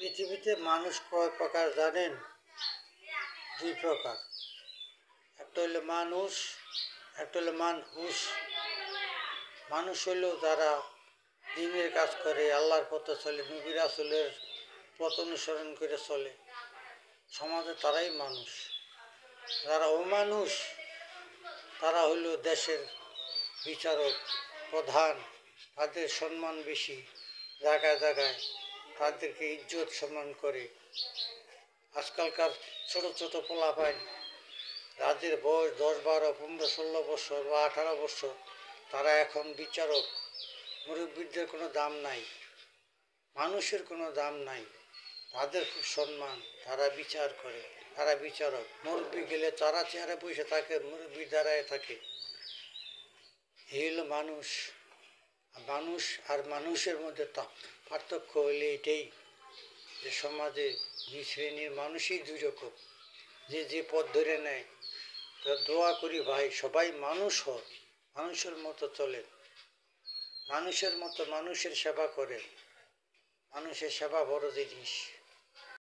পৃথিবীতে মানুষ কয় প্রকার জানেন? দুই প্রকার। একটা হলো মানুষ, একটা হলো মানহুস। মানুষ হইল যারা দিনের কাজ করে, আল্লাহর পথে চলে, নবী রাসূলের পথ অনুসরণ করে চলে, সমাজে তারাই মানুষ। যারা অমানুষ তারা হইল দেশের বিচারক, প্রধান, তাদের সম্মান বেশি, জায়গায় জায়গায় তাদেরকে ইজ্জত সম্মান করে। আজকালকার ছোট ছোট পোলাপাইন যাদের বয়স 10, 12, 15, 16 বছর বা 18 বছর, তারা এখন বিচারক। মুরব্বীদের কোনো দাম নাই, মানুষের কোনো দাম নাই, তাদের খুব সম্মান, তারা বিচার করে, তারা বিচারক। মুরব্বী গেলে তারা চেয়ারে বসে থাকে, মুরব্বী দাঁড়ায় থাকে। এই হলো মানুষ। মানুষ আর মানুষের মধ্যে পার্থক্য হইলে এটাই যে সমাজে দুই শ্রেণীর মানুষই দুই রকম, যে যে পথ ধরে নেয়। তো দোয়া করি ভাই, সবাই মানুষ হয়, মানুষের মতো চলে, মানুষের মতো মানুষের সেবা করে। মানুষের সেবা বড় জিনিস।